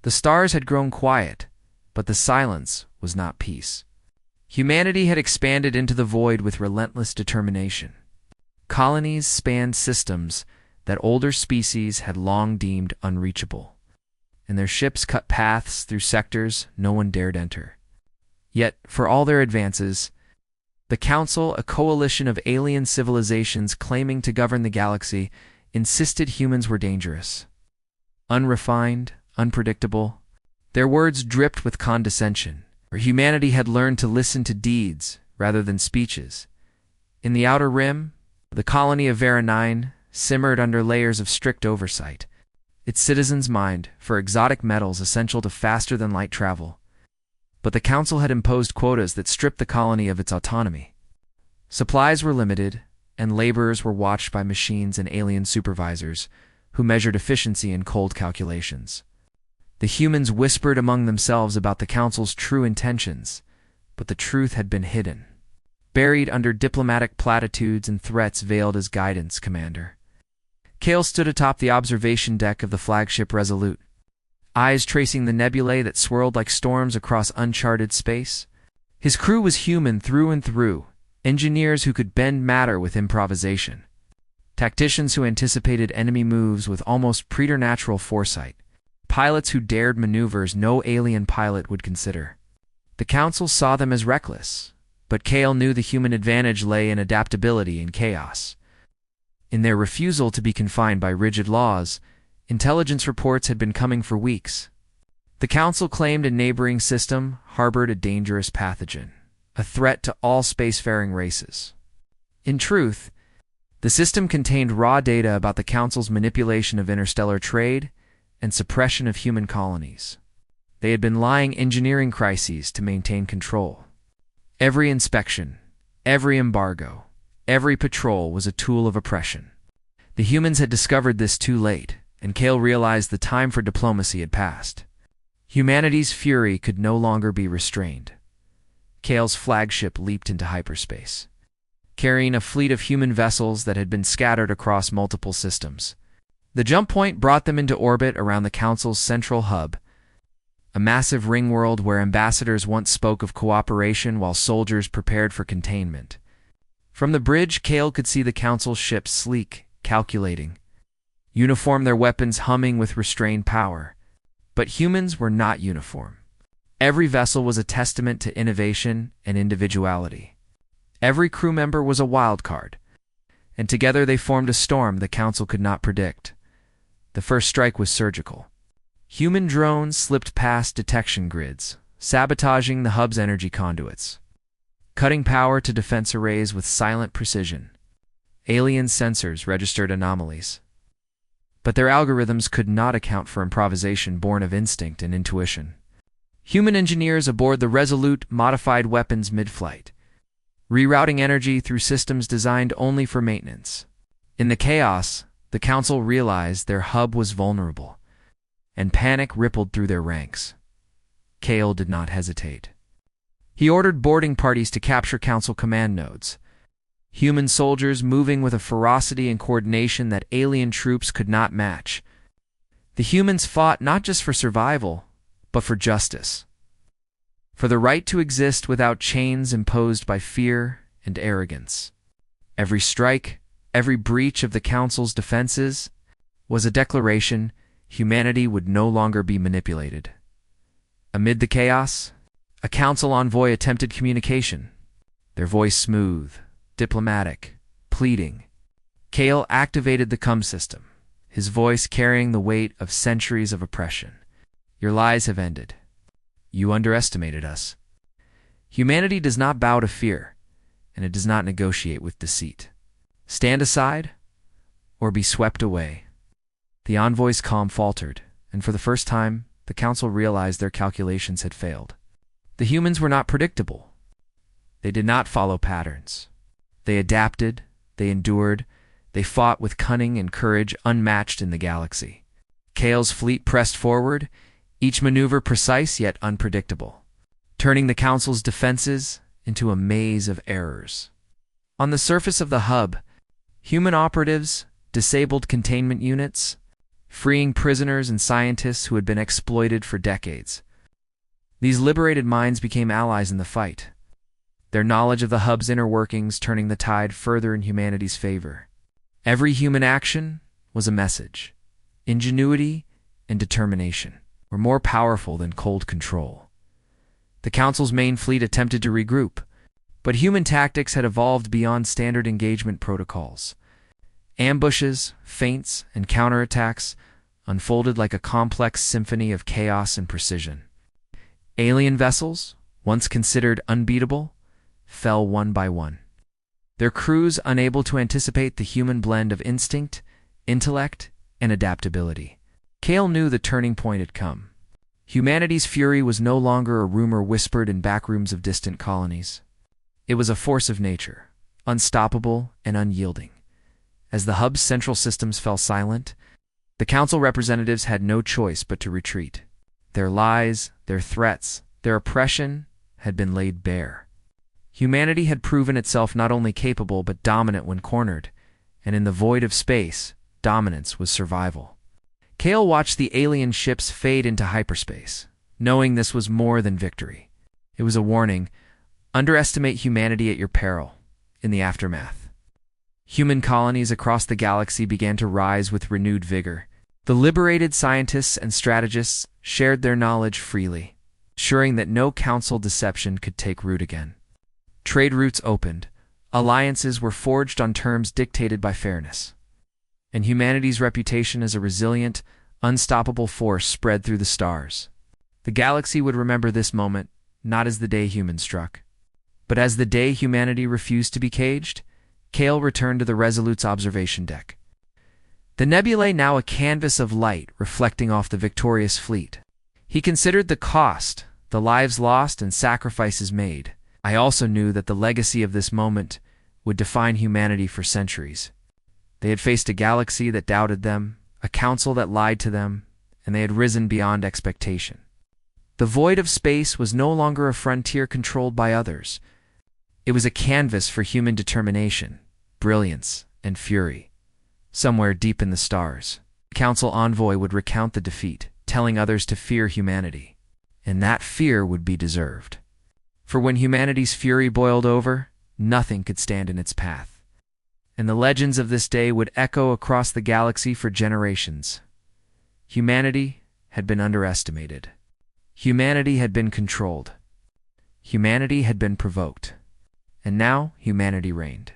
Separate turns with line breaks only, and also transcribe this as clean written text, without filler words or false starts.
The stars had grown quiet, but the silence was not peace. Humanity had expanded into the void with relentless determination. Colonies spanned systems that older species had long deemed unreachable, and their ships cut paths through sectors no one dared enter. Yet, for all their advances, the Council, a coalition of alien civilizations claiming to govern the galaxy, insisted humans were dangerous. Unrefined, unpredictable, their words dripped with condescension, for humanity had learned to listen to deeds rather than speeches. In the Outer Rim, the colony of Vera 9 simmered under layers of strict oversight, its citizens mined for exotic metals essential to faster-than-light travel. But the Council had imposed quotas that stripped the colony of its autonomy. Supplies were limited, and laborers were watched by machines and alien supervisors who measured efficiency in cold calculations. The humans whispered among themselves about the Council's true intentions, but the truth had been hidden, buried under diplomatic platitudes and threats veiled as guidance, Commander. Kale stood atop the observation deck of the flagship Resolute, eyes tracing the nebulae that swirled like storms across uncharted space. His crew was human through and through, engineers who could bend matter with improvisation, tacticians who anticipated enemy moves with almost preternatural foresight, pilots who dared maneuvers no alien pilot would consider. The Council saw them as reckless, but Kale knew the human advantage lay in adaptability and chaos. In their refusal to be confined by rigid laws, intelligence reports had been coming for weeks. The Council claimed a neighboring system harbored a dangerous pathogen, a threat to all spacefaring races. In truth, the system contained raw data about the Council's manipulation of interstellar trade and suppression of human colonies. They had been lying engineering crises to maintain control. Every inspection, every embargo, every patrol was a tool of oppression. The humans had discovered this too late, and Kale realized the time for diplomacy had passed. Humanity's fury could no longer be restrained. Kale's flagship leaped into hyperspace, carrying a fleet of human vessels that had been scattered across multiple systems. The jump point brought them into orbit around the Council's central hub, a massive ring world where ambassadors once spoke of cooperation while soldiers prepared for containment. From the bridge, Kale could see the Council's ships sleek, calculating, uniform, their weapons humming with restrained power. But humans were not uniform. Every vessel was a testament to innovation and individuality. Every crew member was a wild card, and together they formed a storm the Council could not predict. The first strike was surgical. Human drones slipped past detection grids, sabotaging the hub's energy conduits, cutting power to defense arrays with silent precision. Alien sensors registered anomalies, but their algorithms could not account for improvisation born of instinct and intuition. Human engineers aboard the Resolute modified weapons mid-flight, rerouting energy through systems designed only for maintenance. In the chaos, the Council realized their hub was vulnerable, and panic rippled through their ranks. Kale did not hesitate. He ordered boarding parties to capture Council command nodes, human soldiers moving with a ferocity and coordination that alien troops could not match. The humans fought not just for survival, but for justice, for the right to exist without chains imposed by fear and arrogance. Every strike, every breach of the Council's defenses was a declaration humanity would no longer be manipulated. Amid the chaos, a Council envoy attempted communication, their voice smooth, diplomatic, pleading. Kale activated the CUM system, his voice carrying the weight of centuries of oppression. Your lies have ended. You underestimated us. Humanity does not bow to fear, and it does not negotiate with deceit. Stand aside, or be swept away. The envoy's calm faltered, and for the first time, the Council realized their calculations had failed. The humans were not predictable. They did not follow patterns. They adapted, they endured, they fought with cunning and courage unmatched in the galaxy. Kale's fleet pressed forward, each maneuver precise yet unpredictable, turning the Council's defenses into a maze of errors. On the surface of the hub, human operatives, disabled containment units, freeing prisoners and scientists who had been exploited for decades. These liberated minds became allies in the fight, their knowledge of the hub's inner workings turning the tide further in humanity's favor. Every human action was a message. Ingenuity and determination were more powerful than cold control. The Council's main fleet attempted to regroup, but human tactics had evolved beyond standard engagement protocols. Ambushes, feints, and counterattacks unfolded like a complex symphony of chaos and precision. Alien vessels, once considered unbeatable, fell one by one. Their crews unable to anticipate the human blend of instinct, intellect, and adaptability. Kale knew the turning point had come. Humanity's fury was no longer a rumor whispered in backrooms of distant colonies. It was a force of nature, unstoppable and unyielding. As the hub's central systems fell silent, the Council representatives had no choice but to retreat. Their lies, their threats, their oppression had been laid bare. Humanity had proven itself not only capable but dominant when cornered, and in the void of space, dominance was survival. Kale watched the alien ships fade into hyperspace, knowing this was more than victory. It was a warning: underestimate humanity at your peril. In the aftermath, human colonies across the galaxy began to rise with renewed vigor. The liberated scientists and strategists shared their knowledge freely, ensuring that no Council deception could take root again. Trade routes opened, alliances were forged on terms dictated by fairness, and humanity's reputation as a resilient, unstoppable force spread through the stars. The galaxy would remember this moment not as the day humans struck, but as the day humanity refused to be caged. Kale returned to the Resolute's observation deck. The nebulae now a canvas of light reflecting off the victorious fleet. He considered the cost, the lives lost and sacrifices made. I also knew that the legacy of this moment would define humanity for centuries. They had faced a galaxy that doubted them, a council that lied to them, and they had risen beyond expectation. The void of space was no longer a frontier controlled by others. It was a canvas for human determination, brilliance, and fury. Somewhere deep in the stars, the Council envoy would recount the defeat, telling others to fear humanity. And that fear would be deserved. For when humanity's fury boiled over, nothing could stand in its path. And the legends of this day would echo across the galaxy for generations. Humanity had been underestimated. Humanity had been controlled. Humanity had been provoked. And now humanity reigned.